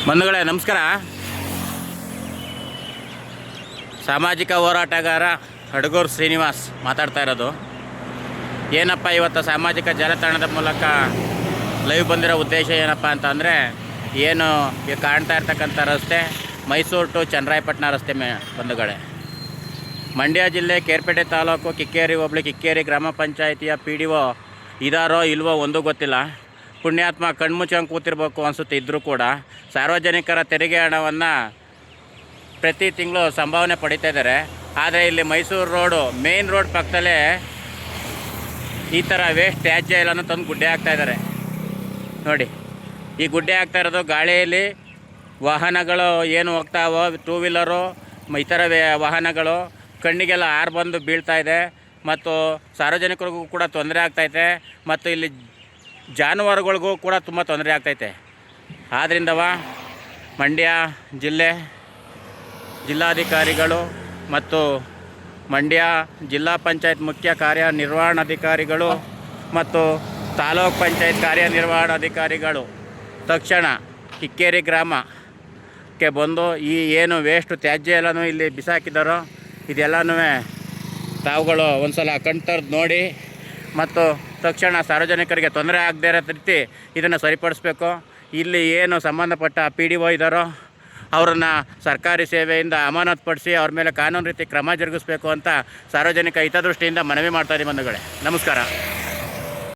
ಬಂಧುಗಳೇ ನಮಸ್ಕಾರ. ಸಾಮಾಜಿಕ ಹೋರಾಟಗಾರ ಹಡಗೂರು ಶ್ರೀನಿವಾಸ್ ಮಾತಾಡ್ತಾ ಇರೋದು. ಏನಪ್ಪ ಇವತ್ತು ಸಾಮಾಜಿಕ ಜಾಲತಾಣದ ಮೂಲಕ ಲೈವ್ ಬಂದಿರೋ ಉದ್ದೇಶ ಏನಪ್ಪ ಅಂತಂದರೆ, ಏನು ಈಗ ಕಾಣ್ತಾ ಇರ್ತಕ್ಕಂಥ ರಸ್ತೆ ಮೈಸೂರು ಟು ಚನ್ನರಾಯಪಟ್ಟಣ ರಸ್ತೆ ಬಂಧುಗಳೇ. ಮಂಡ್ಯ ಜಿಲ್ಲೆ ಕೇರ್ಪೇಟೆ ತಾಲೂಕು ಕಿಕ್ಕೇರಿ ಹೋಬಳಿ ಕಿಕ್ಕೇರಿ ಗ್ರಾಮ ಪಂಚಾಯಿತಿಯ PDO ಇದಾರೋ ಇಲ್ವೋ ಒಂದೂ ಗೊತ್ತಿಲ್ಲ. ಪುಣ್ಯಾತ್ಮ ಕಣ್ಮುಚ್ಚಂಗೆ ಕೂತಿರ್ಬೇಕು ಅನಿಸುತ್ತೆ. ಇದ್ದರೂ ಕೂಡ ಸಾರ್ವಜನಿಕರ ತೆರಿಗೆ ಹಣವನ್ನು ಪ್ರತಿ ತಿಂಗಳು ಸಂಭಾವನೆ ಪಡಿತಾ ಇದ್ದಾರೆ. ಆದರೆ ಇಲ್ಲಿ ಮೈಸೂರು ರೋಡು ಮೇನ್ ರೋಡ್ ಪಕ್ಕದಲ್ಲೇ ಈ ಥರ ವೇಸ್ಟ್ ತ್ಯಾಜ್ಯ ಎಲ್ಲನೂ ತಂದು ಗುಡ್ಡೆ ಹಾಕ್ತಾಯಿದ್ದಾರೆ ನೋಡಿ. ಈ ಗುಡ್ಡೆ ಹಾಕ್ತಾ ಇರೋದು ಗಾಳಿಯಲ್ಲಿ ವಾಹನಗಳು ಏನು ಹೋಗ್ತಾವೋ, ಟೂ ವೀಲರು ಇತರ ವಾಹನಗಳು ಕಣ್ಣಿಗೆಲ್ಲ ಆರು ಬಂದು ಬೀಳ್ತಾ ಇದೆ ಮತ್ತು ಸಾರ್ವಜನಿಕರಿಗೂ ಕೂಡ ತೊಂದರೆ ಆಗ್ತೈತೆ ಮತ್ತು ಇಲ್ಲಿ ಜಾನುವಾರುಗಳಿಗೂ ಕೂಡ ತುಂಬ ತೊಂದರೆ ಆಗ್ತೈತೆ. ಆದ್ದರಿಂದವ ಮಂಡ್ಯ ಜಿಲ್ಲಾಧಿಕಾರಿಗಳು ಮತ್ತು ಮಂಡ್ಯ ಜಿಲ್ಲಾ ಪಂಚಾಯತ್ ಮುಖ್ಯ ಕಾರ್ಯನಿರ್ವಹಣಾಧಿಕಾರಿಗಳು ಮತ್ತು ತಾಲೂಕ್ ಪಂಚಾಯತ್ ಕಾರ್ಯನಿರ್ವಹಣಾಧಿಕಾರಿಗಳು ತಕ್ಷಣ ಕಿಕ್ಕೇರಿ ಗ್ರಾಮಕ್ಕೆ ಬಂದು ಈ ಏನು ವೇಸ್ಟು ತ್ಯಾಜ್ಯ ಎಲ್ಲನೂ ಇಲ್ಲಿ ಬಿಸಾಕಿದ್ದಾರೋ ಇದೆಲ್ಲನೂ ತಾವುಗಳು ಒಂದು ಸಲ ಕಣ್ತರ್ದು ನೋಡಿ ಮತ್ತು ತಕ್ಷಣ ಸಾರ್ವಜನಿಕರಿಗೆ ತೊಂದರೆ ಆಗದೇ ಇರೋ ರೀತಿ ಇದನ್ನು ಸರಿಪಡಿಸ್ಬೇಕು. ಇಲ್ಲಿ ಏನು ಸಂಬಂಧಪಟ್ಟ PDO ಇದ್ದಾರೋ ಅವರನ್ನು ಸರ್ಕಾರಿ ಸೇವೆಯಿಂದ ಅಮಾನತುಪಡಿಸಿ ಅವ್ರ ಮೇಲೆ ಕಾನೂನು ರೀತಿ ಕ್ರಮ ಜರುಗಿಸಬೇಕು ಅಂತ ಸಾರ್ವಜನಿಕ ಹಿತದೃಷ್ಟಿಯಿಂದ ಮನವಿ ಮಾಡ್ತಾಯಿದ್ದೀವಿ ಬಂಧುಗಳೇ. ನಮಸ್ಕಾರ.